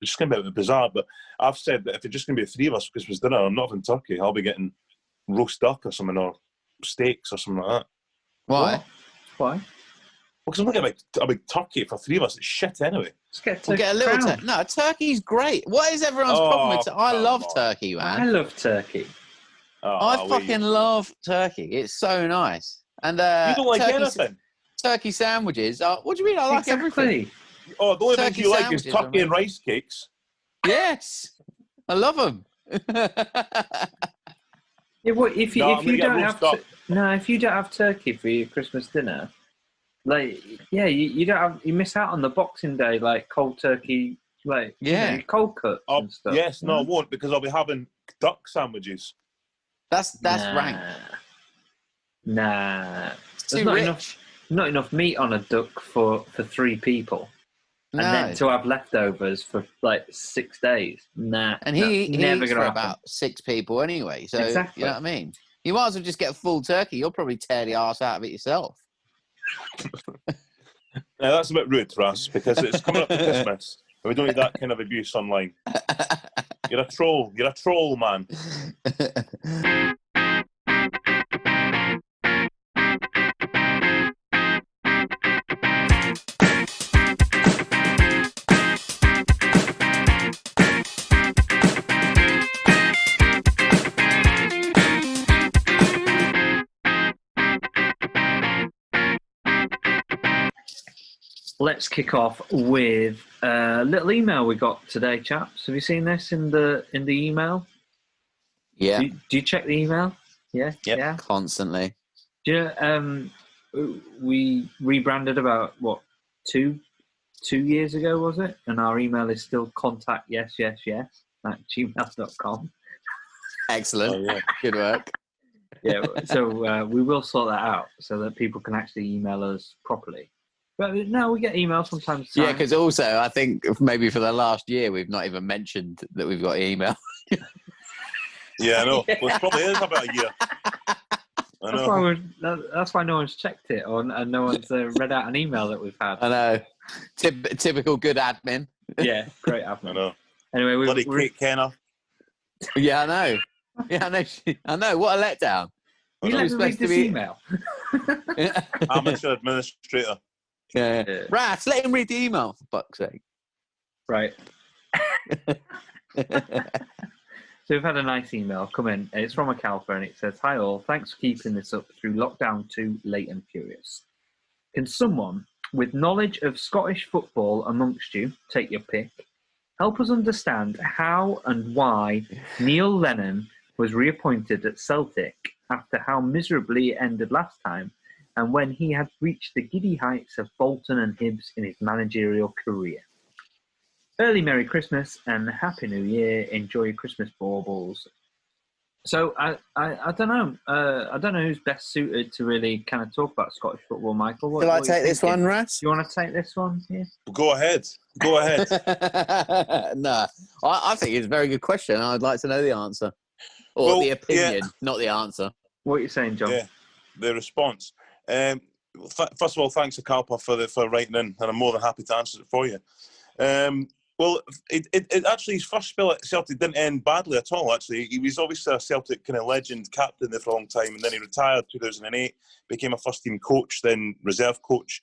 It's just going to be a bit bizarre. But I've said that if it's just going to be the three of us for Christmas dinner, I'm not having turkey. I'll be getting roast duck or something, or steaks or something like that. Why? Why? Because I'm not getting a big turkey for three of us. It's shit anyway. We'll get a little turkey. No, turkey's great. What is everyone's problem with I love turkey, man. I love turkey. I fucking love turkey. It's so nice. And you don't like anything. Turkey sandwiches. What do you mean? I like everything. Oh, the only thing you like is turkey amazing. and rice cakes. Yes, I love them. Yeah, well, if you don't have turkey for your Christmas dinner, like you don't have, you miss out on the Boxing Day like cold turkey, like cold cuts and stuff. Yes, no, I won't, because I'll be having duck sandwiches. That's rank. Nah, there's not enough meat on a duck for 3 people. No. And then to have leftovers for like 6 days. Nah. And he never eats gonna for happen. About 6 people anyway. So exactly. You know what I mean? You might as well just get a full turkey. You'll probably tear the arse out of it yourself. Now, that's a bit rude, Russ, because it's coming up to Christmas. And we don't need that kind of abuse online. You're a troll. You're a troll, man. Let's kick off with a little email we got today, chaps. Have you seen this in the email? Yeah. Do you check the email? Yeah. Yep. Yeah. Constantly. Do you know, we rebranded about 2 years ago, was it? And our email is still contact@gmail.com. Excellent. Oh, yeah. Good work. Yeah. So we will sort that out so that people can actually email us properly. But no, we get emails from time to time. Yeah, because also I think maybe for the last year we've not even mentioned that we've got email. Yeah, I know. Well, it probably is about a year. I know. That's why no one's checked it, and no one's read out an email that we've had. I know. Typical good admin. Yeah, great admin. I know. Anyway, bloody Kate Kenner. Yeah, I know. Yeah, I know. What a letdown. You let me read this email. Amateur administrator. Yeah. Rat, let him read the email, for fuck's sake. Right. So we've had a nice email come in. It's from a Calfer, and it says, "Hi all, thanks for keeping this up through lockdown 2, late and furious. Can someone with knowledge of Scottish football amongst you, take your pick, help us understand how and why Neil Lennon was reappointed at Celtic after how miserably it ended last time, and when he had reached the giddy heights of Bolton and Hibs in his managerial career. Early Merry Christmas and Happy New Year. Enjoy your Christmas baubles." So I don't know. I don't know who's best suited to really kind of talk about Scottish football, Michael. Shall I take this one, Ras? You want to take this one? Yeah. Go ahead. No, I think it's a very good question. I'd like to know the answer. Or the opinion, not the answer. What are you saying, John? Yeah, the response. First of all, thanks to Calpa for writing in, and I'm more than happy to answer it for you. Well, it actually, his first spell at Celtic didn't end badly at all, actually. He was obviously a Celtic kind of legend captain there for a long time, and then he retired in 2008, became a first-team coach, then reserve coach,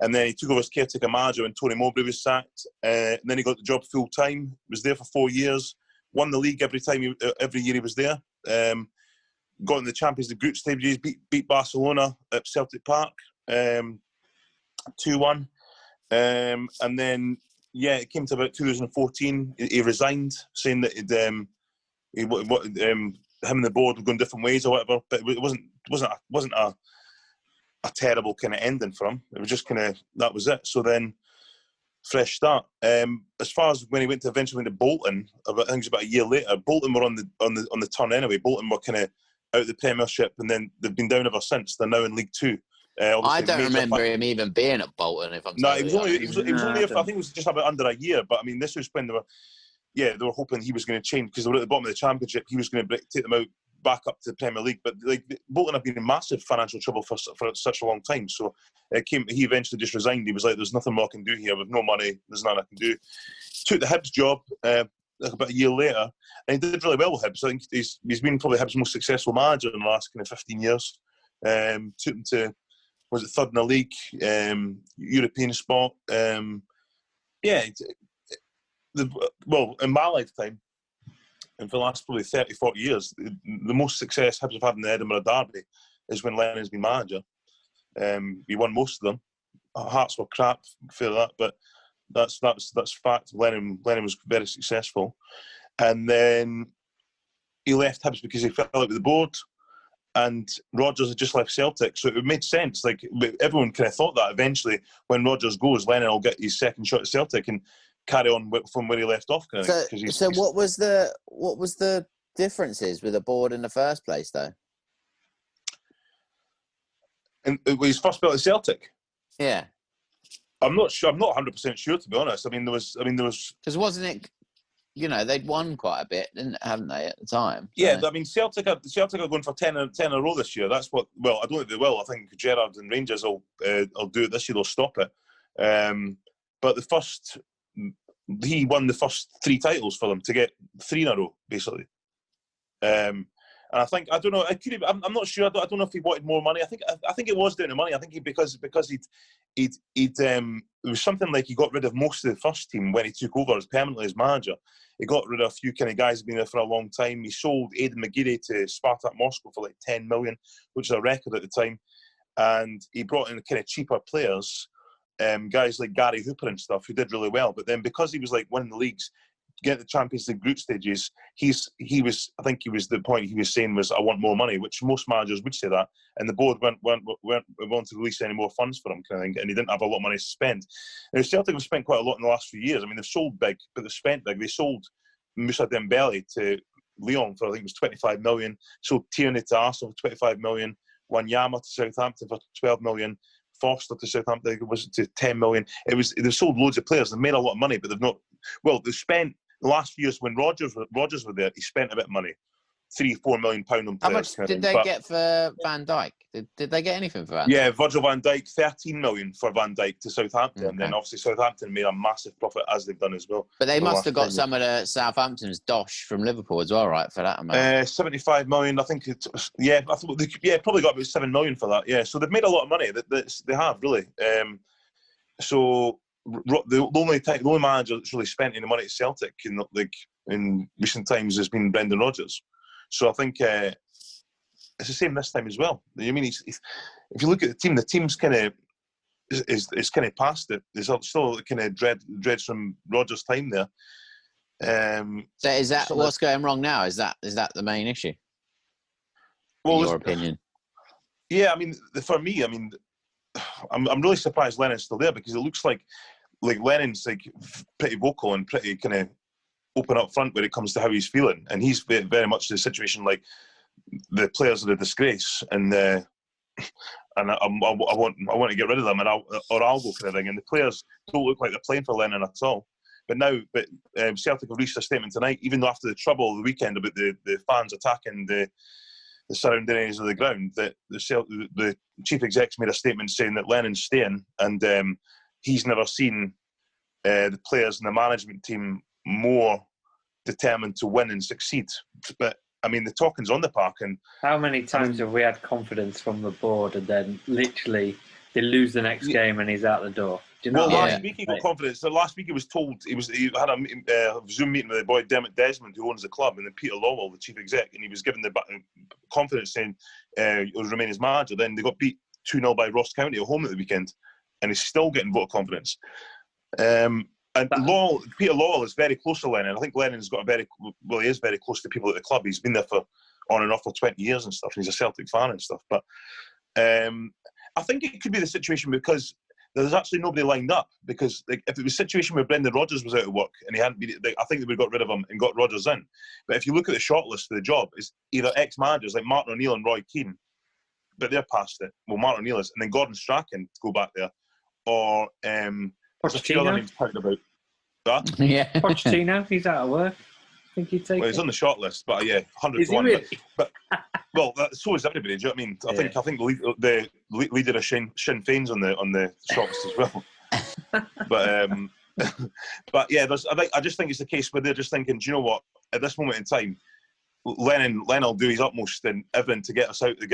and then he took over as caretaker manager when Tony Mowbray was sacked, and then he got the job full-time, was there for 4 years, won the league every year he was there, got in the Champions League group stages, beat Barcelona at Celtic Park, 2-1, and then... Yeah, it came to about 2014. He resigned, saying that him and the board were going different ways or whatever. But it wasn't a terrible kind of ending for him. It was just kind of that was it. So then, fresh start. As far as when he eventually went to Bolton, I think it was about a year later. Bolton were on the turn anyway. Bolton were kind of out of the Premiership, and then they've been down ever since. They're now in League Two. I don't remember him even being at Bolton. If I'm he was only I think it was just about under a year. But I mean, this was when they were hoping he was going to change because they were at the bottom of the Championship. He was going to take them out, back up to the Premier League. But like Bolton have been in massive financial trouble for such a long time. So he eventually just resigned. He was like, "There's nothing more I can do here. With no money, there's nothing I can do." Took the Hibs job about a year later, and he did really well with Hibs. I think he's been probably Hibs' most successful manager in the last kind of 15 years. Took them to, was it third in the league, European spot. In my lifetime, and for the last probably 30, 40 years, the most success Hibs have had in the Edinburgh Derby is when Lennon's been manager. He won most of them. Hearts were crap for that, but that's fact. Lennon was very successful, and then he left Hibs because he fell out with the board, and Rodgers had just left Celtic, so it made sense. Like everyone kind of thought that eventually, when Rodgers goes, Lennon will get his second shot at Celtic and carry on from where he left off. Kind of, so what was the differences with the board in the first place, though? And his first spell at Celtic. Yeah. I'm not sure. I'm not 100% sure, to be honest. I mean, there was because wasn't it? They'd won quite a bit, haven't they, at the time? So. Yeah, I mean, Celtic are going for 10 in a row this year. That's what. Well, I don't think they will. I think Gerrard and Rangers will do it this year. They'll stop it. But he won the first 3 titles for them to get 3 in a row, basically. And I think, I don't know. I'm not sure. I don't know if he wanted more money. I think it was down to money. I think because it was something like he got rid of most of the first team when he took over permanently as manager. He got rid of a few kind of guys who've been there for a long time. He sold Aidan McGeady to Spartak Moscow for like 10 million, which is a record at the time. And he brought in kind of cheaper players, guys like Gary Hooper and stuff, who did really well. But then because he was like winning the leagues, get the Champions League group stages, he was the point he was saying was, I want more money, which most managers would say that, and the board weren't to release any more funds for him, kind of thing, and he didn't have a lot of money to spend. Now Celtic have spent quite a lot in the last few years. I mean, they've sold big, but they've spent big. They sold Moussa Dembele to Lyon for, I think it was 25 million, sold Tierney to Arsenal for 25 million, Wanyama to Southampton for 12 million, Foster to Southampton, it was to 10 million. They've sold loads of players, they've made a lot of money, but they've not, well, they've spent the last few years when Rodgers were there, he spent a bit of money, £3-4 million on players. How much did they get for Van Dijk? Did they get anything for Van Dijk? Yeah, Virgil van Dijk, 13 million for Van Dijk to Southampton. Okay. And then obviously Southampton made a massive profit, as they've done as well. But they must have got some of the Southampton's dosh from Liverpool as well, right, for that amount? 75 million, I think. Probably got about 7 million for that. Yeah, so they've made a lot of money. They have, really. So the only manager that's really spent any money at Celtic in recent times has been Brendan Rodgers. So I think it's the same this time as well. I mean, if you look at the team's kind of is kind of past it. There's still kind of dreads from Rodgers' time there. So is that what's going wrong now? Is that the main issue? In your opinion? Yeah, I mean, for me, I mean, I'm really surprised Lennon's still there, because it looks like Lennon's like pretty vocal and pretty kind of open up front when it comes to how he's feeling, and he's very much the situation like the players are a disgrace, and I want to get rid of them, and I'll go kind of thing. And the players don't look like they're playing for Lennon at all. But Celtic have reached a statement tonight, even though after the trouble of the weekend about the fans attacking the surrounding areas of the ground, that the chief exec's made a statement saying that Lennon's staying, and he's never seen the players and the management team more determined to win and succeed. But I mean, the talking's on the park. And how many times have we had confidence from the board, and then literally they lose the next game and he's out the door? Do you know? Well, last week he got confidence. So last week he was told he had a Zoom meeting with the boy Dermot Desmond, who owns the club, and then Peter Lawwell, the chief exec, and he was given the confidence saying he'll remain as manager. Then they got beat 2-0 by Ross County at home at the weekend, and he's still getting vote of confidence. Peter Lawwell is very close to Lennon. I think Lennon's got he is very close to people at the club. He's been there on and off for 20 years and stuff, and he's a Celtic fan and stuff. But I think it could be the situation because there's actually nobody lined up, because if it was a situation where Brendan Rodgers was out of work and he hadn't been, I think they would have got rid of him and got Rodgers in. But if you look at the shortlist for the job, it's either ex-managers like Martin O'Neill and Roy Keane, but they're past it. Well, Martin O'Neill is, and then Gordon Strachan to go back there, or there's a few other names talking about that. Yeah, Pochettino, he's out of work. think he'd take Well, he's it? on the short list, but yeah, 100 Is to he 1. really? But well, so is everybody. Do you know what I mean? I think the leader of Sinn Féin's on the short list as well. But yeah, I just think it's the case where they're just thinking, do you know what? At this moment in time, Lennon will do his utmost and everything to get us out of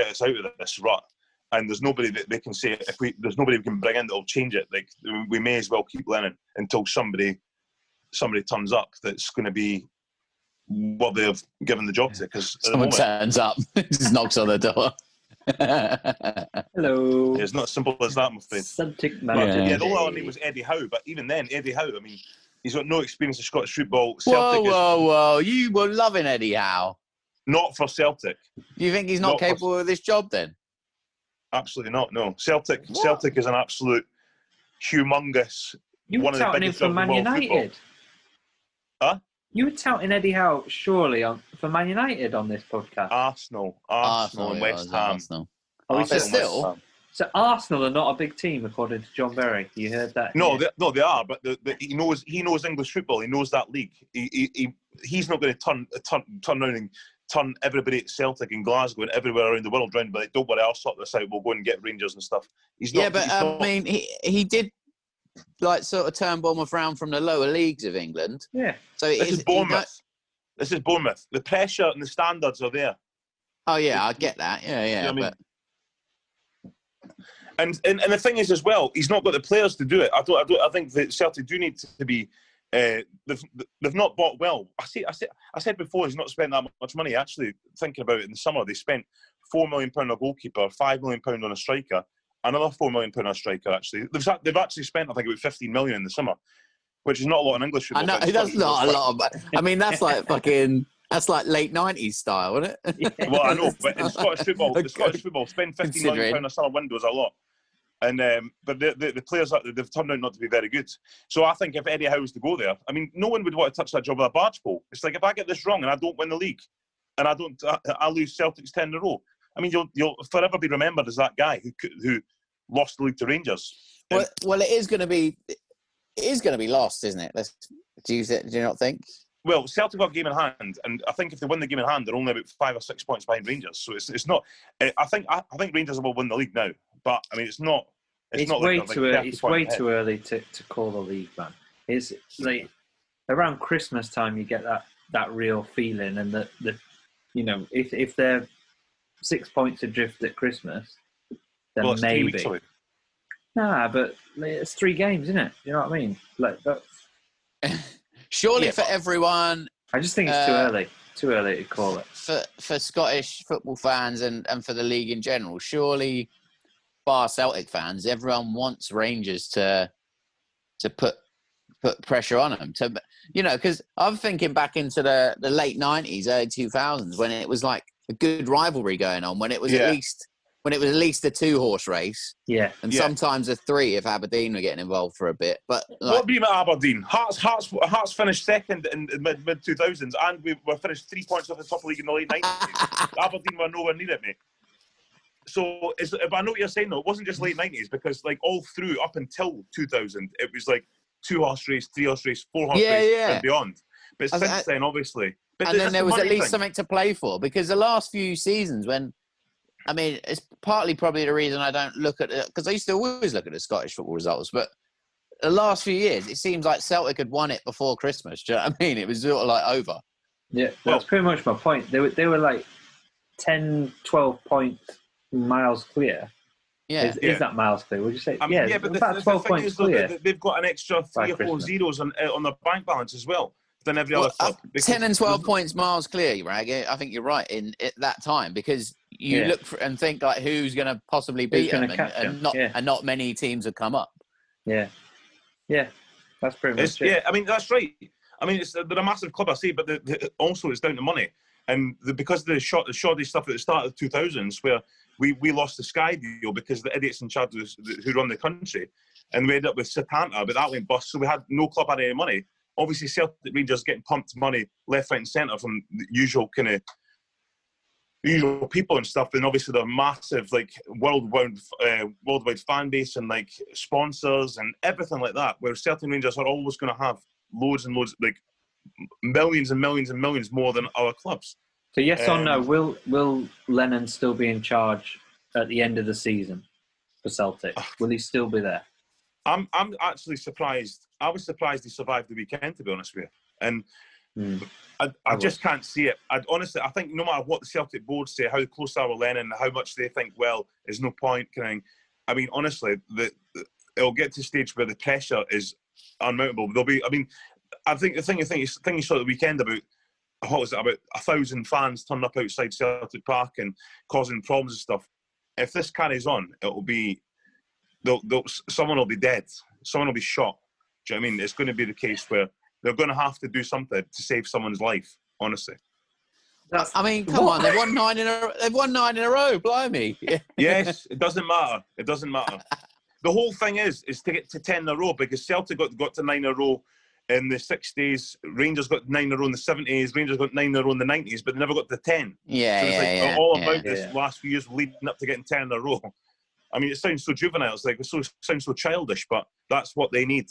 this rut. And there's nobody that they can say there's nobody we can bring in that'll change it. Like we may as well keep Lennon until somebody turns up that's going to be what they've given the job to. Because someone turns up, just knocks on the door. Hello. It's not as simple as that, I'm afraid. Celtic manager. Yeah, the whole other name was Eddie Howe, but even then, Eddie Howe, I mean, he's got no experience of Scottish football. Celtic whoa! You were loving Eddie Howe. Not for Celtic. You think he's not capable of this job then? Absolutely not. No, Celtic is an absolute humongous. You were touting him for Man United. Huh? You were touting Eddie Howe surely for Man United on this podcast. Arsenal and West Ham. Arsenal. So Arsenal are not a big team according to John Berry. You heard that? No, they are. But he knows English football. He knows that league. He's not going to turn around and turn everybody at Celtic and Glasgow and everywhere around the world round. But like, don't worry, I'll sort this out. We'll go and get Rangers and stuff. I mean, he did like sort of turn Bournemouth round from the lower leagues of England. Yeah. So this is Bournemouth. This is Bournemouth. The pressure and the standards are there. Oh yeah, I get that. Yeah, you know but. And the thing is as well, he's not got the players to do it. I think that Celtic do need to be. They've not bought well. I said before, he's not spent that much money. Actually, thinking about it in the summer, they spent £4 million on a goalkeeper, £5 million on a striker, another £4 million on a striker. Actually, they've actually spent I think about £15 million in the summer, which is not a lot in English football. I know that's not a lot. I mean, that's like fucking. That's like late 90s style, isn't it? Yeah. Well, I know, but in Scottish football, the Scottish football spend £15 million a summer window is a lot. And but the players they've turned out not to be very good. So I think if Eddie Howe was to go there, I mean, no one would want to touch that job with a barge pole. It's like if I get this wrong and I don't win the league, and I lose Celtic's 10 in a row. I mean, you'll forever be remembered as that guy who lost the league to Rangers. Well, it is going to be lost, isn't it? Do you not think? Well, Celtic got a game in hand, and I think if they win the game in hand, they're only about 5 or 6 points behind Rangers. So it's not. I think Rangers will win the league now, but I mean, it's not. It's not way like too early. It's way too early to call the league, man. It's like around Christmas time you get that real feeling, and that if they're 6 points adrift at Christmas, then it's maybe. 3 weeks away. Nah, but it's 3 games, isn't it? You know what I mean? Like that's. Surely for everyone. I just think it's too early. Too early to call it. For Scottish football fans and for the league in general, surely, bar Celtic fans, everyone wants Rangers to put pressure on them. Because I'm thinking back into the late 90s, early 2000s, when it was like a good rivalry going on, when it was at least a 2-horse race. Yeah. And sometimes a 3 if Aberdeen were getting involved for a bit. But what beat Aberdeen? Hearts finished second in mid 2000s, and we were finished 3 points off the top of the league in the late 90s. Aberdeen were nowhere near it, mate. So but I know what you're saying though. It wasn't just late 90s, because like all through up until 2000, it was like 2-horse race, 3-horse race, 4-horse race, and beyond. But since then, obviously. But and then there was at least something to play for, because the last few seasons it's partly probably the reason I don't look at it, because I used to always look at the Scottish football results, but the last few years, it seems like Celtic had won it before Christmas. Do you know what I mean? It was sort of like over. Yeah, that's pretty much my point. They were like 10, 12 points miles clear. Yeah. Is that miles clear? Would you say? I mean, but about 12 points clear. They've got an extra 3 or 4 zeros on their bank balance as well than every other club. 10 and 12 points miles clear, Rag. I think you're right at that time, because you look and think like who's going to possibly beat them, and not many teams have come up. Yeah, that's pretty much it. Yeah, I mean that's right. I mean they're a massive club, I say, but also it's down to money, and because of the shoddy stuff at the start of the 2000s, where we lost the Sky deal because the idiots in charge who run the country, and we ended up with Satanta, but that went bust, so we had no club had any money. Obviously, Celtic Rangers getting pumped money left, right, and centre from the usual kind of usual people and stuff, and obviously they're massive, like worldwide fan base and like sponsors and everything like that. Where Celtic Rangers are always going to have loads and loads, like millions and millions and millions more than our clubs. So yes or no, will Lennon still be in charge at the end of the season for Celtic? Will he still be there? I'm actually surprised. I was surprised he survived the weekend, to be honest with you. And I just can't see it. I think no matter what the Celtic board say, how close they are with Lennon, how much they think, well, there's no point. I mean, honestly, it'll get to a stage where the pressure is unmountable. I think the thing you saw at the weekend about, what was it, about 1,000 fans turned up outside Celtic Park and causing problems and stuff. If this carries on, it'll be, someone will be dead. Someone will be shot. Do you know what I mean? It's going to be the case where they're going to have to do something to save someone's life, honestly. I mean, come on, they've won 9 in a row, blimey. Yes, it doesn't matter. It doesn't matter. The whole thing is to get to 10 in a row, because Celtic got to 9 in a row in the 60s, Rangers got 9 in a row in the 70s, Rangers got 9 in a row in the 90s, but they never got to 10. This last few years leading up to getting 10 in a row. I mean, it sounds so juvenile, it sounds so childish, but that's what they need.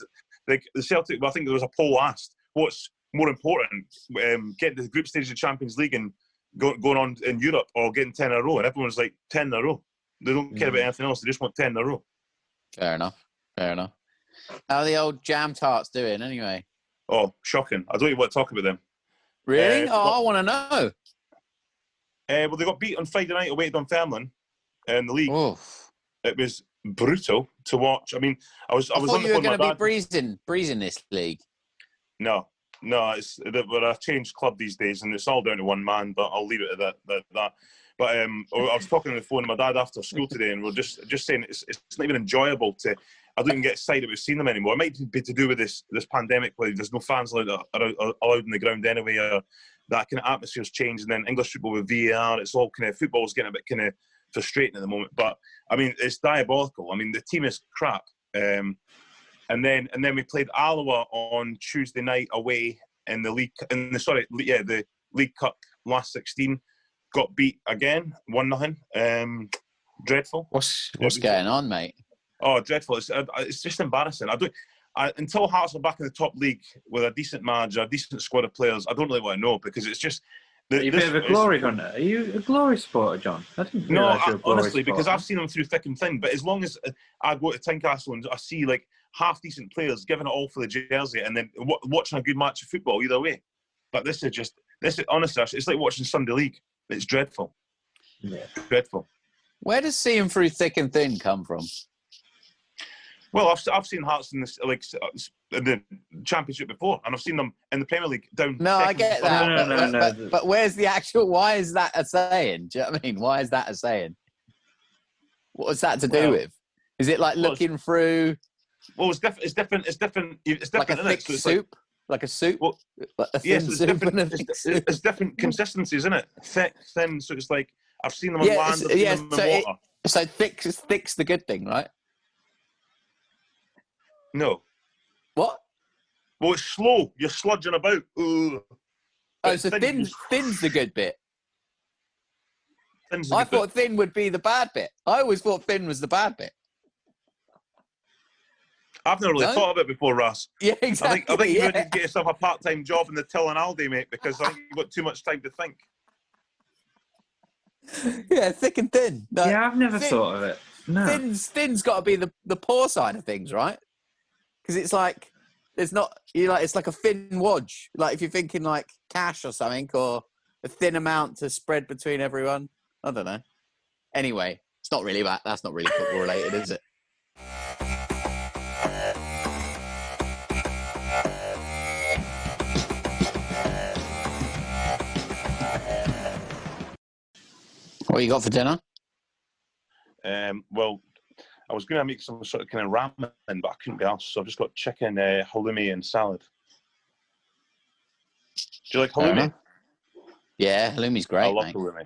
Like the Celtic, I think there was a poll asked, what's more important, getting to the group stage of the Champions League and going on in Europe, or getting 10 in a row? And everyone's like, 10 in a row. They don't care about anything else, they just want 10 in a row. Fair enough. How are the old jam tarts doing anyway? Oh, shocking. I don't even want to talk about them. Really? I want to know. Well, they got beat on Friday night away to Dunfermline in the league. Oof. It was brutal to watch. I mean, I was on the phone with my dad. You were going to be breezing this league. No, we're a changed club these days, and it's all down to one man, but I'll leave it at that. But I was talking on the phone to my dad after school today, and we're just saying it's not even enjoyable to. I don't even get excited about seeing them anymore. It might be to do with this pandemic, where there's no fans allowed in the ground anyway, or that kind of atmosphere's changed, and then English football with VAR, it's all kind of, football's getting a bit kind of frustrating at the moment. But I mean, it's diabolical. I mean, the team is crap. And then we played Alloa on Tuesday night away in the league, the League Cup last 16. Got beat again, 1-0. Dreadful. What's going on, mate? Oh, dreadful! It's just embarrassing. Until Hearts are back in the top league with a decent manager, a decent squad of players, I don't really want to know, because it's just. Are you a bit of a glory hunter? Are you a glory supporter, John? I didn't realise you're a glory honestly, supporter. because I've seen them through thick and thin. But as long as I go to Tynecastle and I see like half decent players giving it all for the jersey, and then watching a good match of football either way. But this is honestly, it's like watching Sunday League. It's dreadful. Yeah, dreadful. Where does seeing through thick and thin come from? Well, I've seen Hearts in the Championship before, and I've seen them in the Premier League down. No, I get that. No. But where's the actual? Why is that a saying? Do you know what I mean? Why is that a saying? What's that to do with? Is it like looking through? Well, it's different. It's different. Like a thick soup. Like a soup. Well, like a yes, it's different. It's different consistencies, isn't it? Thick, thin. So it's like I've seen them on land. I've seen them in water. So thick's the good thing, right? No. What? Well, it's slow. You're sludging about. Ugh. Oh, so thin's the good bit. I thought thin would be the bad bit. I always thought thin was the bad bit. I've never really thought of it before, Ross. Yeah, exactly. I think you need to get yourself a part-time job in the Till and Aldi, mate, because I think you've got too much time to think. Yeah, thick and thin. No, yeah, I've never thought of it. No. Thin's got to be the poor side of things, right? Because it's like it's like a thin wodge. Like if you're thinking like cash or something, or a thin amount to spread between everyone. I don't know. Anyway, it's not really that. That's not really football related, is it? What you got for dinner? Well, I was going to make some sort of kind of ramen, but I couldn't be asked, so I've just got chicken, halloumi, and salad. Do you like halloumi? Yeah, halloumi's great. I love halloumi.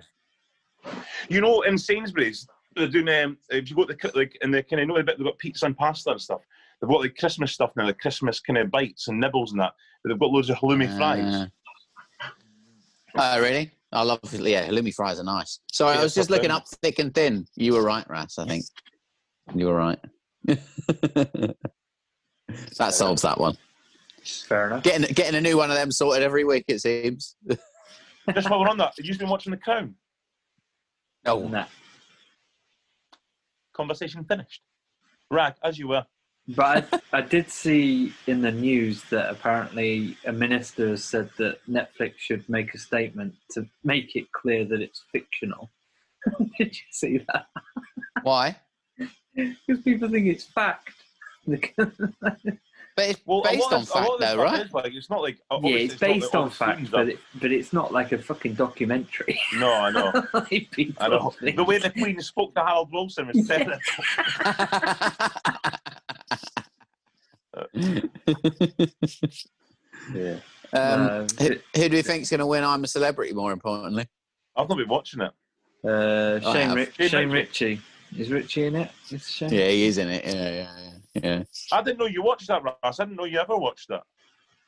You know, in Sainsbury's, they're doing. If you go to and they kind of know a bit, they've got pizza and pasta and stuff. They've got like Christmas stuff now, like Christmas kind of bites and nibbles and that. But they've got loads of halloumi fries. Oh, really? I love, halloumi fries are nice. Sorry, I was just looking up thick and thin. You were right, Ras, I think. You were right. That solves that one. Fair enough. Getting a new one of them sorted every week, it seems. Just while we're on that, you've been watching The Crown. Oh, Nah. Conversation finished. Rag, as you were. But I did see in the news that apparently a minister has said that Netflix should make a statement to make it clear that it's fictional. Did you see that? why? Because people think it's fact. But it's based on fact, though, right? It's not like Yeah, it's based on fact, but it's not like a fucking documentary. No, I know. Like I know. The way the Queen spoke to Harold Wilson was terrible. Yeah. Who do you think's going to win I'm a Celebrity, more importantly? I've not been watching it. Shane Ritchie. Is Ritchie in it? Shane? Yeah, he is in it. Yeah. I didn't know you watched that, Ross. I didn't know you ever watched that.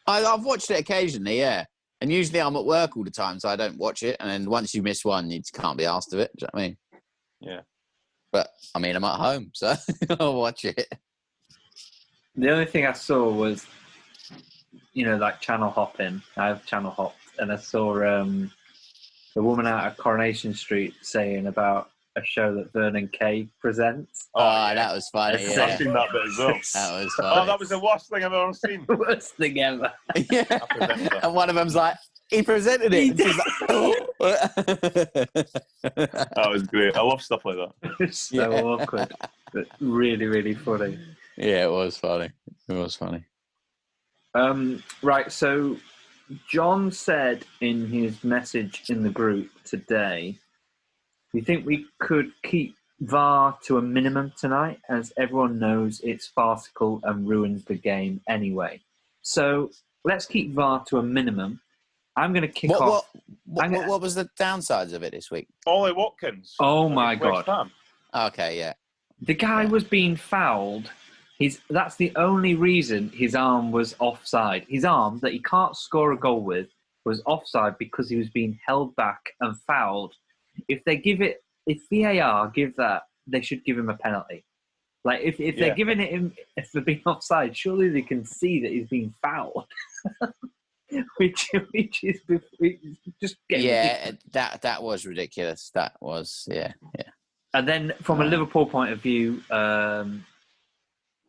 I've watched it occasionally, yeah. And usually I'm at work all the time, so I don't watch it. And then once you miss one, you can't be asked of it. Do you know what I mean? Yeah. But, I mean, I'm at home, so I'll watch it. The only thing I saw was, like channel hopping. I have channel hopped, and I saw the woman out of Coronation Street saying about a show that Vernon Kay presents. Oh, yeah. That was funny. Yeah. I've seen that bit as well. That was funny. Oh, that was the worst thing I've ever seen. The worst thing ever. Yeah. And one of them's like, he presented it. That was great. I love stuff like that. It's so awkward, but really, really funny. Yeah, it was funny. It was funny. Right, so John said in his message in the group today, we think we could keep VAR to a minimum tonight, as everyone knows it's farcical and ruins the game anyway. So let's keep VAR to a minimum. I'm going to kick off. What was the downsides of it this week? Ollie Watkins. Oh, my God. Okay, yeah. The guy was being fouled. That's the only reason his arm was offside. His arm that he can't score a goal with was offside because he was being held back and fouled. If VAR give that, they should give him a penalty. Like if they're giving it him for being offside, surely they can see that he's being fouled. which is just getting ridiculous. that was ridiculous. That was yeah. And then from a Liverpool point of view,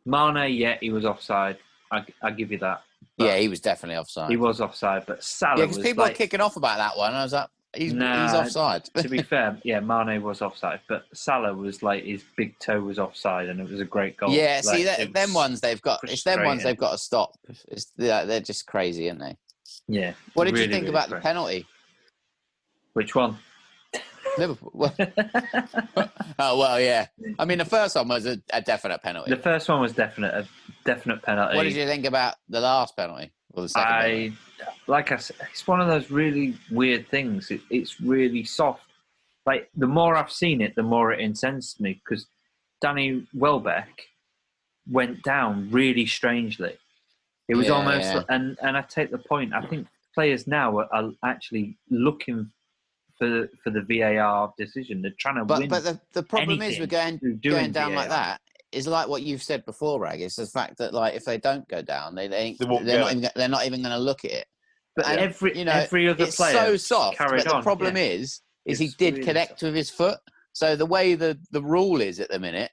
Mane, he was offside. I give you that. Yeah, he was definitely offside. He was offside, but Salah because people are kicking off about that one. I was like, he's offside. To be fair, Mane was offside, but Salah was like his big toe was offside, and it was a great goal. Yeah, see, them ones they've got. It's them ones they've got to stop. They're just crazy, aren't they? Yeah. What did you think about the penalty? Which one? Liverpool. Oh well, yeah. I mean, the first one was a definite penalty. The first one was a definite penalty. What did you think about the last penalty or the second penalty? Like I said, it's one of those really weird things. It's really soft. Like the more I've seen it, the more it incensed me because Danny Welbeck went down really strangely. It was almost, and I take the point. I think players now are actually looking for the VAR decision. They're trying to win. But the problem is we're going down VAR like that. Is like what you've said before, Rag. It's the fact that like if they don't go down, they're not even going to look at it. But every other player, so soft. But the problem is he did really connect with his foot. So the way the rule is at the minute,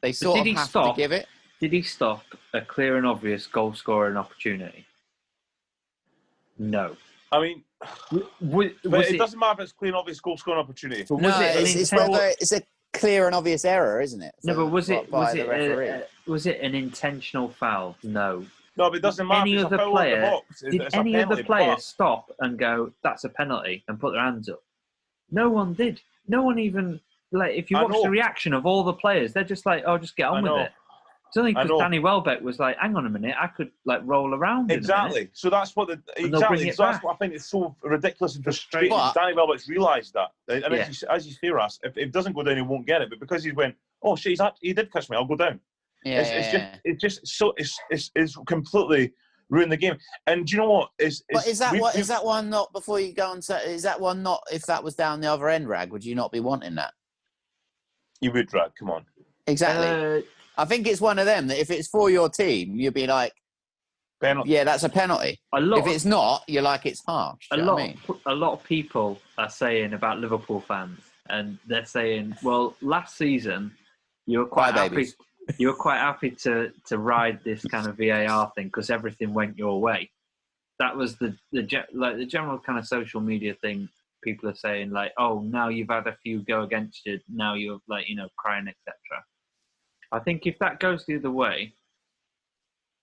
they sort of have to give it. Did he stop a clear and obvious goal scoring opportunity? No. I mean, it doesn't matter if it's clear and obvious goal scoring opportunity. No, it's a clear and obvious error, isn't it? No, but was it an intentional foul? No. No, but it doesn't matter. Did any other player stop and go, "That's a penalty," and put their hands up? No one did. No one even if you watch the reaction of all the players, they're just like, "Oh, just get on with it." It's only because Danny Welbeck was like, "Hang on a minute, I could roll around." Exactly. So that's what that's what I think is so ridiculous and frustrating. Danny Welbeck's realised that, and as you say, Ras, if it doesn't go down, he won't get it. But because he went, "Oh shit, he did catch me, I'll go down." It's completely ruined the game. And do you know what? Is that one not before you go on? Is that one not? If that was down the other end, Rag, would you not be wanting that? You would, Rag. Come on. Exactly. I think it's one of them that if it's for your team, you'd be like, Penalty. Yeah, that's a penalty. If it's not, you're like, it's harsh. A lot of people are saying about Liverpool fans, and they're saying, well, last season you were quite happy. You were quite happy to ride this kind of VAR thing because everything went your way. That was the general kind of social media thing. People are saying like, oh, now you've had a few go against you. Now you're like, crying, etc. I think if that goes the other way,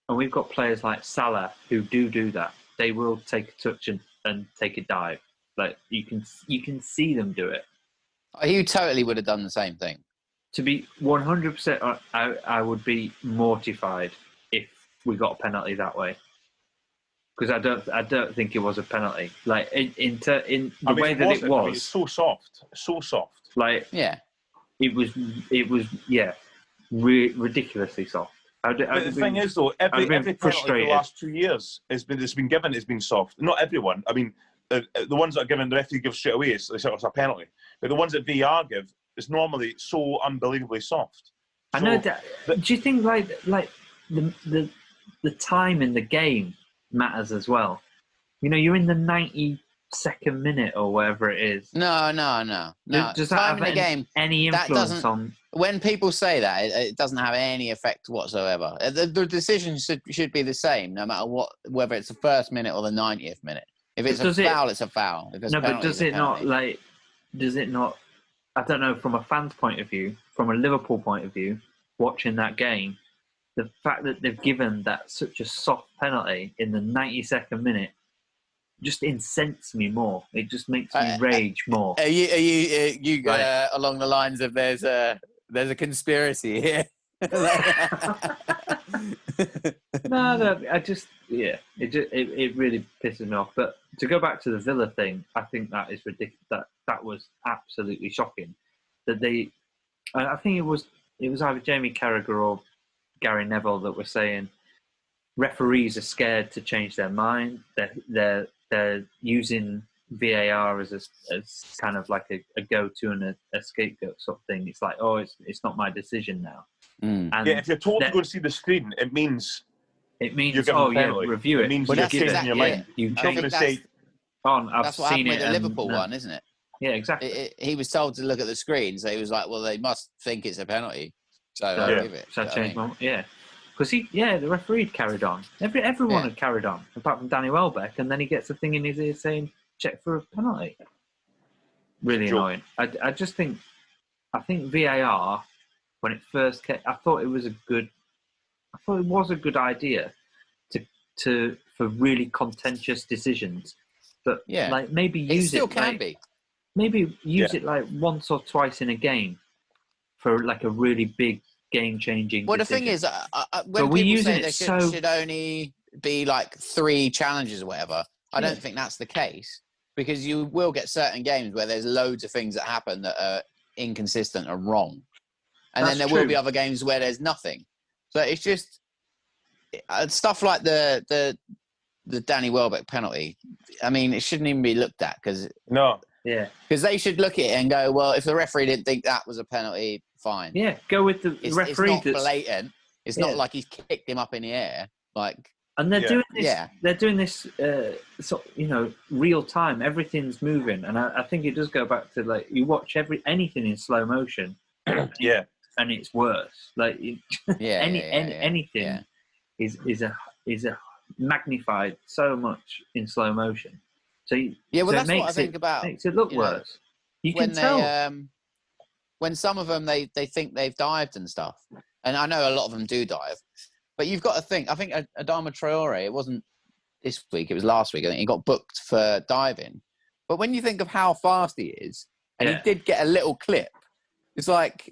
and we've got players like Salah who do that, they will take a touch and take a dive. Like you can see them do it. You totally would have done the same thing. To be 100%, I would be mortified if we got a penalty that way. Because I don't think it was a penalty. Like in the way that it was, it's so soft. Like it was ridiculously soft. But the thing is, though, every penalty for the last 2 years has been given has been soft. Not everyone. I mean, the ones that are given, the referee gives straight away. It's a penalty. But the ones that VAR give is normally so unbelievably soft. I know that. Do you think like the time in the game matters as well? You're in the 92nd minute or whatever it is. No. Does that time have in the game any influence on? When people say that, it doesn't have any effect whatsoever. The decision should be the same, no matter whether it's the first minute or the 90th minute. If it's a foul, it's a foul. If it's a penalty, does it not? I don't know. From a fan's point of view, from a Liverpool point of view, watching that game, the fact that they've given that such a soft penalty in the 92nd minute just incensed me more. It just makes me rage more. Are you along the lines of there's a conspiracy here? No, I just it really pisses me off. But to go back to the Villa thing, I think that is ridiculous. That was absolutely shocking. That I think it was either Jamie Carragher or Gary Neville that were saying referees are scared to change their mind. They're using VAR as kind of like a go-to and a scapegoat sort of thing. It's like, oh, it's not my decision now. Mm. And if you're told to go and see the screen, it means you're review it. It means well, you're keeping it in your mind. You change to say, I've that's what seen happened it. with the Liverpool one, isn't it? Yeah, exactly. He was told to look at the screen, so he was like, well, they must think it's a penalty, so I'll give it. So I changed my because the referee carried on. Everyone had carried on, apart from Danny Welbeck, and then he gets a thing in his ear saying, check for a penalty. Really annoying. I think VAR, when it first came, I thought it was a good idea for really contentious decisions. But like maybe use it. Still can be. Maybe use it like once or twice in a game for like a really big game-changing. Well, decision. the thing is, when people say there should only be like 3 challenges or whatever, I don't think that's the case, because you will get certain games where there's loads of things that happen that are inconsistent and wrong, and then there will be other games where there's nothing. So it's just stuff like the Danny Welbeck penalty. I mean, it shouldn't even be looked at because they should look at it and go, well, if the referee didn't think that was a penalty, fine. Yeah, go with the referee. It's not blatant. It's not like he's kicked him up in the air. And they're doing this. They're doing this. Real time. Everything's moving, and I think it does go back to like you watch anything in slow motion. And it's worse. Like anything is a magnified so much in slow motion. So that's what I think about. Makes it look worse. You can tell when some of them they think they've dived and stuff, and I know a lot of them do dive, but you've got to think. I think Adama Traore, it wasn't this week, it was last week. I think he got booked for diving. But when you think of how fast he is, and he did get a little clip, it's like,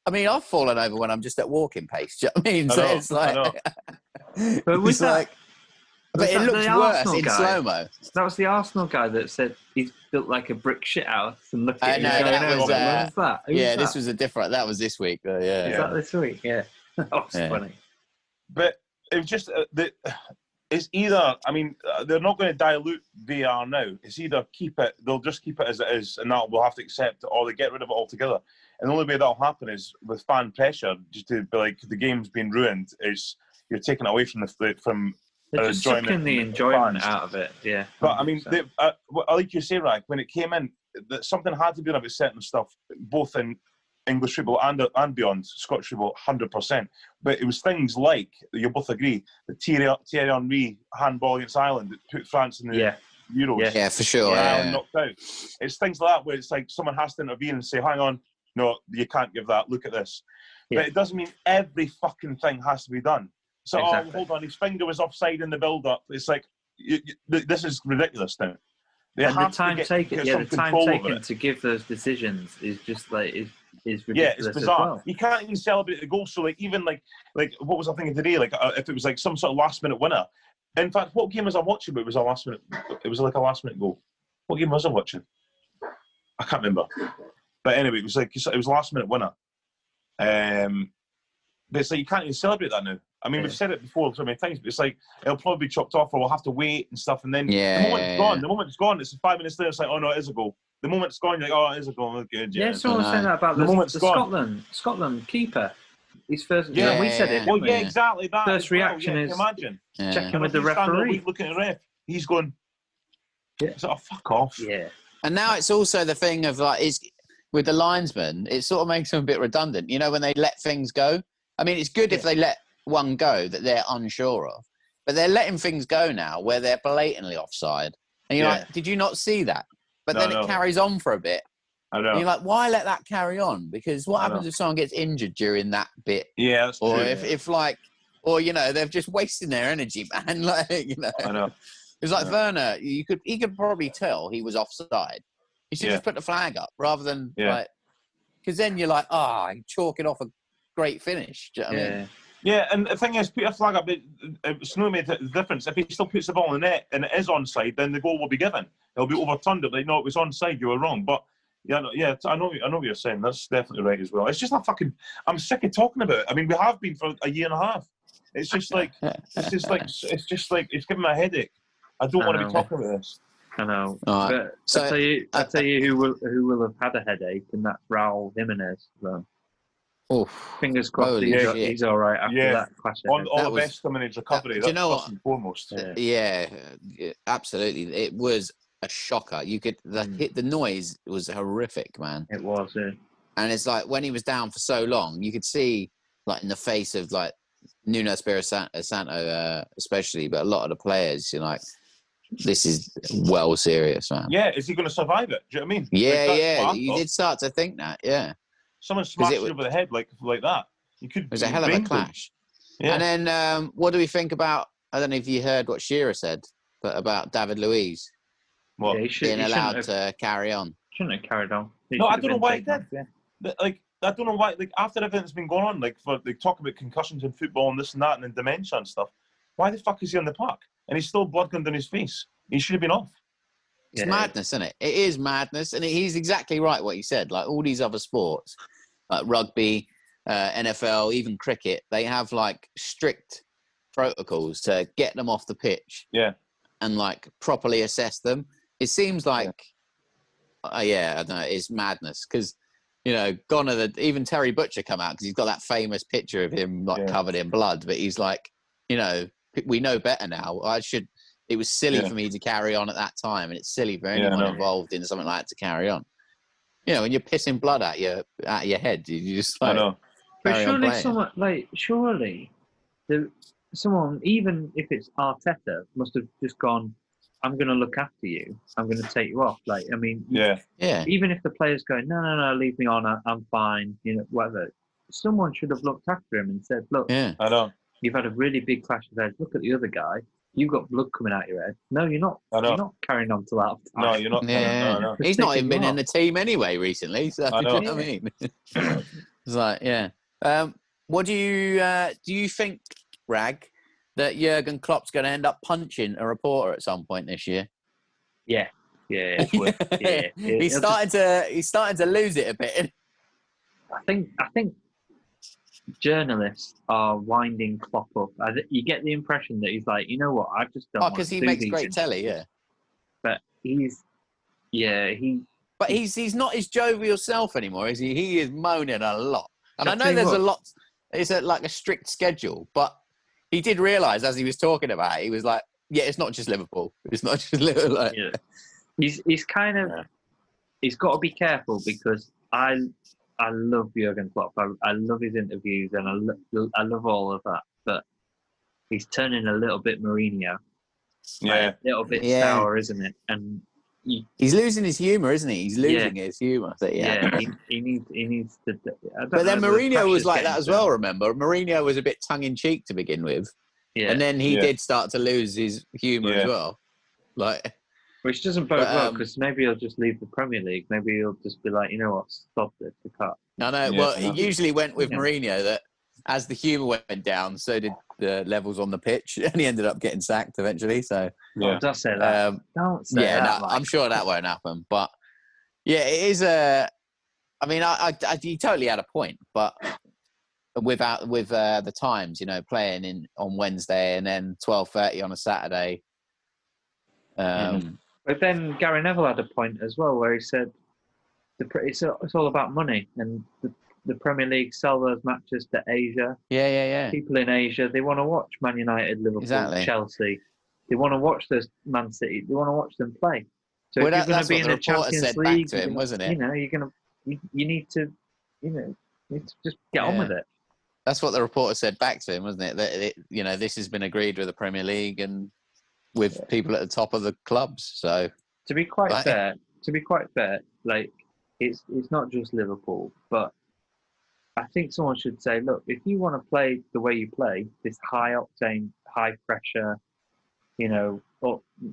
I mean, I've fallen over when I'm just at walking pace. Do you know what I mean? So it's like, but was that? But it looks worse in slow-mo. That was the Arsenal guy that said he's built like a brick shit house and look at it. This was a different. That was this week. Is that this week? Yeah. That was funny. But it's just it's either. I mean, they're not going to dilute VR now. It's either keep it. They'll just keep it as it is, and that we'll have to accept it, or they get rid of it altogether. And the only way that'll happen is with fan pressure, just to be like the game's been ruined. Is you're taking it away from They're just sucking the enjoyment out of it. Yeah. But I mean, like you say, Rag, when it came in, that something had to be done about certain stuff, both in English football and beyond, Scottish football, 100%. But it was things like, you both agree, the Thierry Henry handball against Ireland that put France in the Euros. Yeah, for sure. Ireland knocked out. It's things like that where it's like someone has to intervene and say, hang on, no, you can't give that, look at this. Yeah. But it doesn't mean every fucking thing has to be done. So, exactly. Hold on, his finger was offside in the build-up. It's like, this is ridiculous now. The time taken to give those decisions is just like is ridiculous. Yeah, it's bizarre. As well. You can't even celebrate the goal. So like even like what was I thinking today? Like if it was like some sort of last minute winner. In fact, what game was I watching? But it was a last minute. It was like a last minute goal. What game was I watching? I can't remember. But anyway, it was last minute winner. But it's like you can't even celebrate that now. I mean, we've said it before so many times, but it's like it'll probably be chopped off, or we'll have to wait and stuff. And then the moment it's gone, it's 5 minutes later. It's like, oh no, it is a goal. The moment it's gone, you're like, oh, it is a goal. Good. Yeah, someone was saying that about the Scotland keeper. His first, we said it. Well, exactly. That first reaction is imagine checking with the referee. Looking at the ref, he's going, sort of fuck off. Yeah. And now it's also the thing of like, with the linesman, it sort of makes them a bit redundant. You know, when they let things go. I mean, it's good if they let one go that they're unsure of, but they're letting things go now where they're blatantly offside. And you're like, did you not see that? But then it carries on for a bit. I know. And you're like, why let that carry on? Because what happens if someone gets injured during that bit? Yeah, that's or true. if like, or you know, they're just wasting their energy, man. Like, you know, I know. It's like Werner. He could probably tell he was offside. He should just put the flag up rather than like, because then you're like, chalk it off a great finish. Do you know what I mean? Yeah, and the thing is, put a flag up. It's no made the difference. If he still puts the ball in the net and it is onside, then the goal will be given. It'll be overturned. Like, no, it was onside. You were wrong. But I know what you're saying. That's definitely right as well. It's just not fucking. I'm sick of talking about it. I mean, we have been for a year and a half. It's just like it's giving me a headache. I don't want to be talking about this. I know. But so, I tell you who will have had a headache, and that's Raul Jimenez. So. Oh, fingers crossed he's all right after that clash. All the best coming in his recovery. That's first and foremost. Yeah, absolutely. It was a shocker. You could the noise was horrific, man. It was, yeah. And it's like when he was down for so long, you could see like in the face of like Nuno Espirito Santo, especially, but a lot of the players, you're like, this is well serious, man. Yeah, is he going to survive it? Do you know what I mean? Yeah, you did start to think that, yeah. Someone smashed it over the head like that. It was a hell of a clash. Yeah. And then what do we think about, I don't know if you heard what Shearer said, but about David Luiz being allowed to carry on. Shouldn't have carried on. No, I don't know why he did. Like, I don't know why, like, after everything that's been going on, like, they talk about concussions in football and this and that and then dementia and stuff, why the fuck is he on the park? And he's still blood going down his face. He should have been off. It's madness, isn't it? It is madness. And he's exactly right what he said. Like, all these other sports, like rugby, NFL, even cricket, they have like strict protocols to get them off the pitch. Yeah. And like properly assess them. It seems like, I don't know, it's madness because, you know, gone are even Terry Butcher come out because he's got that famous picture of him like covered in blood, but he's like, you know, we know better now. It was silly for me to carry on at that time, and it's silly for anyone involved in something like that to carry on. You know, when you're pissing blood at your head, you just like. I know. But surely someone, even if it's Arteta, must have just gone, I'm going to look after you. I'm going to take you off. Like, I mean, even if the player's going, no, leave me on. I'm fine. You know, whatever. Someone should have looked after him and said, look, I know. You've had a really big clash of heads. Look at the other guy. You've got blood coming out your head. No, you're not. You're not carrying on till after. No, you're not. Yeah. No. He's not even been in the team anyway recently. So you know what I mean? It's like, what do you think, Rag, that Jurgen Klopp's going to end up punching a reporter at some point this year? Yeah. He's starting to lose it a bit. I think journalists are winding Klopp up. You get the impression that he's like, you know what, I've just done. Oh, because he makes great telly, But he's not his jovial self anymore, is he? He is moaning a lot, and I know there's a lot. It's like a strict schedule, but he did realise as he was talking about it, he was like, "Yeah, it's not just Liverpool. It's not just Liverpool." Like, Yeah. He's kind of he's got to be careful because I love Jurgen Klopp. I love his interviews and I love all of that. But he's turning a little bit Mourinho. Yeah, a little bit Yeah. sour, isn't it? And he's losing his humour, isn't he? He's losing his humour. So, he needs to. I don't But then know, the Mourinho was pressure's like that getting as to well. him. Remember, Mourinho was a bit tongue in cheek to begin with, Yeah, and then he Yeah. did start to lose his humour as well. Like, which doesn't bode But, well because maybe he'll just leave the Premier League. Maybe he'll just be like, you know what, stop this, I can't. I know. Yeah, Well, I know. it usually went with Mourinho that as the humour went down, so did the levels on the pitch, and he ended up getting sacked eventually. So, Oh, don't say that. Don't say that. no, I'm sure that won't happen. But yeah, it is a. I mean, he totally had a point, but with the times, playing on Wednesday and then 12:30 on a Saturday. But then Gary Neville had a point as well, where he said it's all about money, and the Premier League sell those matches to Asia. Yeah. People in Asia, they want to watch Man United, Liverpool, Chelsea. They want to watch those Man City. They want to watch them play. So if you're going to be in the Champions League, to him, wasn't it? You need to just get on with it. That's what the reporter said back to him, wasn't it? That this has been agreed with the Premier League and with people at the top of the clubs. So to be quite fair, like it's not just Liverpool, but I think someone should say, look, if you want to play the way you play, this high octane, high pressure, or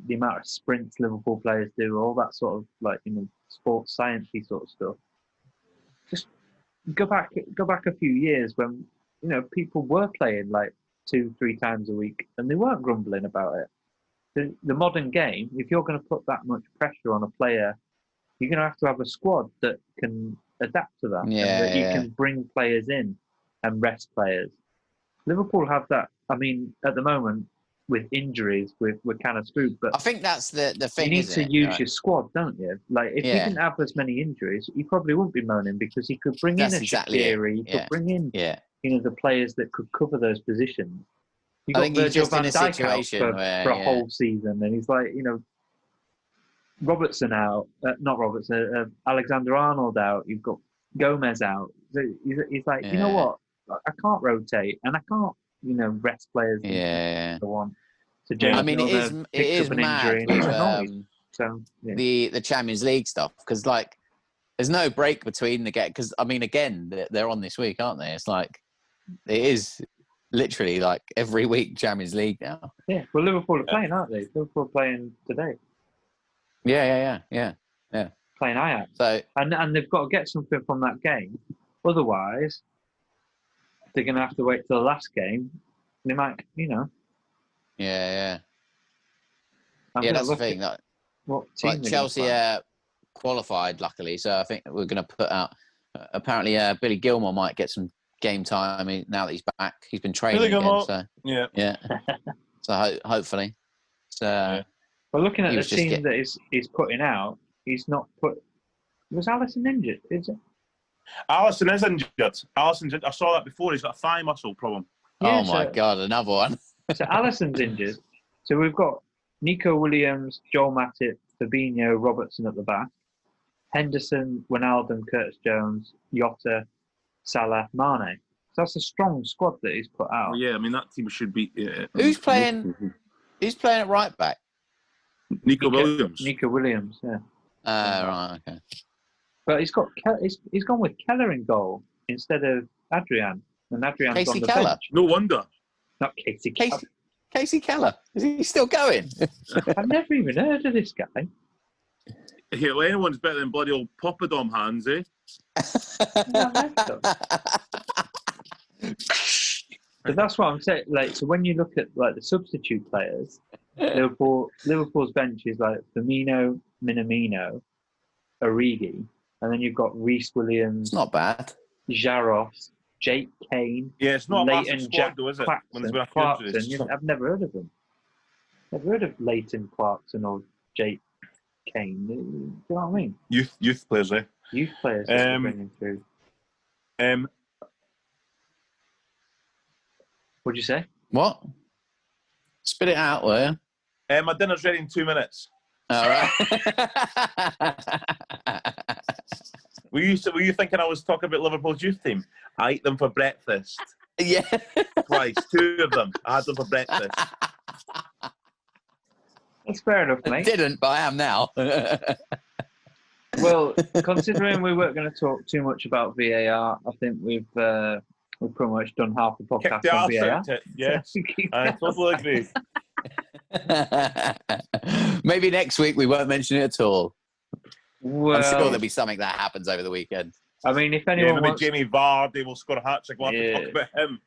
the amount of sprints Liverpool players do, all that sort of sports sciencey sort of stuff. Just go back a few years when people were playing like 2-3 times a week and they weren't grumbling about it. The modern game, if you're going to put that much pressure on a player, you're going to have a squad that can adapt to that, and that you can bring players in and rest players. Liverpool have that. I mean, at the moment with injuries, we're kind of screwed. But I think that's the thing. You need to use your squad, don't you? Like if you didn't have as many injuries, you probably wouldn't be moaning because he could bring in a Shaqiri, he could bring in the players that could cover those positions. You got Virgil van Dijk out for a whole season, and he's like, Robertson out, not Robertson, Alexander Arnold out. You've got Gomez out. So he's like, you know what? I can't rotate, and I can't, rest players. So James it is mad with the Champions League stuff because there's no break between the game. Because again, they're on this week, aren't they? It's like it is. Literally, like every week, Champions League now. Yeah, well, Liverpool are playing, aren't they? Liverpool are playing today. Yeah. Playing Ajax. So, and they've got to get something from that game. Otherwise, they're going to have to wait till the last game. They might, Yeah. Yeah, That's the thing. Chelsea qualified, luckily. So I think we're going to put out. Apparently, Billy Gilmour might get some game time now that he's back. He's been training again, so yeah. So hopefully, Well, looking at the team that he's putting out, he's not put. Was Alisson injured? Is it? Alisson is injured. I saw that before. He's got a thigh muscle problem. Yeah, my God, another one. So Alisson's injured. So we've got Nico Williams, Joel Matip, Fabinho, Robertson at the back, Henderson, Wijnaldum, Curtis Jones, Jota, Salah, Mane. So that's a strong squad that he's put out. Well, yeah, that team should be. Who's playing? Who's playing at right back? Nico Williams. Nico Williams, yeah. Right, okay. But he's gone with Keller in goal instead of Adrian, and Adrian's Casey on the Keller. bench. No wonder. Not Casey Keller. Casey Keller. Is he still going? I've never even heard of this guy. Yeah, well, anyone's better than bloody old Poppadom hands, eh? But that's what I'm saying. So when you look at the substitute players, Liverpool's bench is like Firmino, Minamino, Origi, and then you've got Reece Williams. It's not bad. Jaros, Jake Kane. Yeah, it's not Leighton, a massive Jack squad, though, is it? Clarkson. I've never heard of them. Never heard of Leighton, Clarkson, or Jake Kane. Do you know what I mean? Youth players, eh? Youth players that are bringing through. What'd you say? What? Spit it out, will you? My dinner's ready in 2 minutes. All right. Were you thinking I was talking about Liverpool's youth team? I ate them for breakfast. Yeah. Twice. 2 of them. I had them for breakfast. That's fair enough, mate. Didn't, but I am now. Well, considering we weren't going to talk too much about VAR, I think we've pretty much done half the podcast Kicked the on arse VAR. out it. Yes, I totally agree. Maybe next week we won't mention it at all. Well, I'm sure there'll be something that happens over the weekend. I mean, if Yeah, anyone maybe wants... Jamie Vardy will score a hat-trick. We'll have to Yeah. talk about him.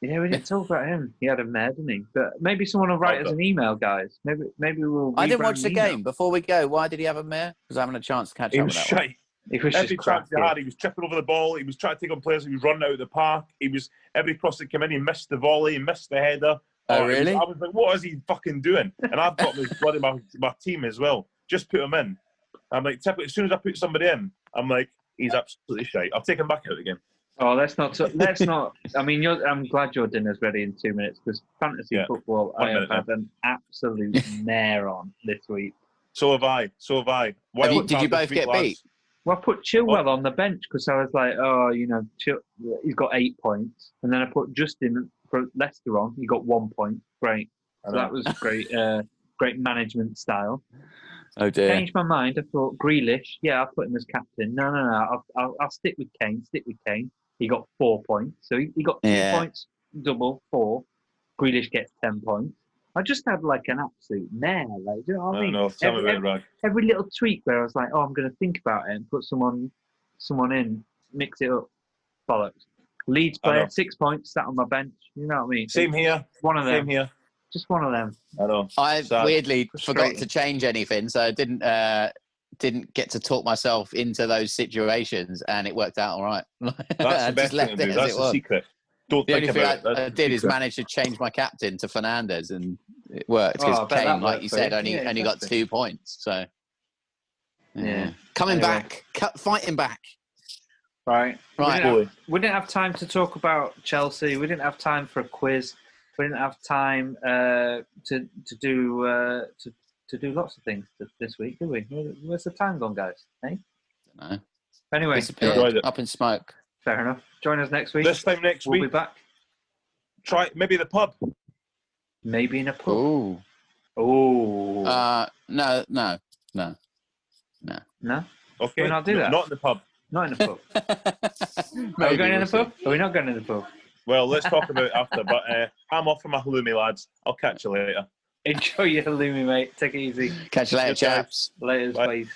Yeah, we didn't talk about him. He had a mare, didn't he? But maybe someone will write us an email, guys. Maybe we'll... I didn't rebrand watch the email. game. Before we go, why did he have a mare? Because I haven't had a chance to catch He up was with that one. shite. He was Every just chance he crap, had, he was tripping over the ball. He was trying to take on players. He was running out of the park. Every cross that came in, he missed the volley. He missed the header. Oh, really? I was like, what is he fucking doing? And I've got my team as well. Just put him in. I'm like, typically, as soon as I put somebody in, I'm like, he's absolutely shite. I'll take him back out again. Oh, let's not. I mean, I'm glad your dinner's ready in 2 minutes because fantasy football, 1 I minute, have had an absolute mare on this week. So have I. Did you both get beat? Well, I put Chilwell on the bench because I was like, he's got 8 points, and then I put Justin for Leicester on. He got 1 point. Great. So that was great. Great management style. Oh dear. Changed my mind. I thought Grealish. Yeah, I'll put him as captain. No. I'll stick with Kane. He got 4 points. So he got 2 points, double, 4. Grealish gets 10 points. I just had like an absolute mare. Like, do you know what I mean? No, tell me about it, Rag. Every little tweak where I was like, oh, I'm going to think about it and put someone in, mix it up. Bollocks. Leeds player, 6 points, sat on my bench. You know what I mean? Same here. One of them. Same here. Just one of them. I know. I weirdly forgot Frustrating. to change anything, so I didn't get to talk myself into those situations, and it worked out all right. That's the best thing to do. That's the secret. Don't The think only thing about it. I did is manage to change my captain to Fernandes, and it worked Oh, I because bet that Kane, like worked you for said, you. only Yeah, got exactly. 2 points. So Yeah. coming Anyway. back, fighting back. Right. Right. We didn't have time to talk about Chelsea. We didn't have time for a quiz. We didn't have time to do lots of things this week, did we? Where's the time gone, guys? Hey? No. Anyway, Enjoyed Disappeared, it. up in smoke. fair enough. Join us next week. This time next We'll be week, back. try maybe the pub. Maybe in a pub. Ooh. Oh. No. No? Okay. We'll not do that. Not in the pub. Not in the pub. Are we going in the pub? Are we not going in the pub? Well, let's talk about it after. But I'm off for my halloumi, lads. I'll catch you later. Enjoy your halloumi, mate. Take it easy. Catch you later, Good night. chaps. Later, Bye. please.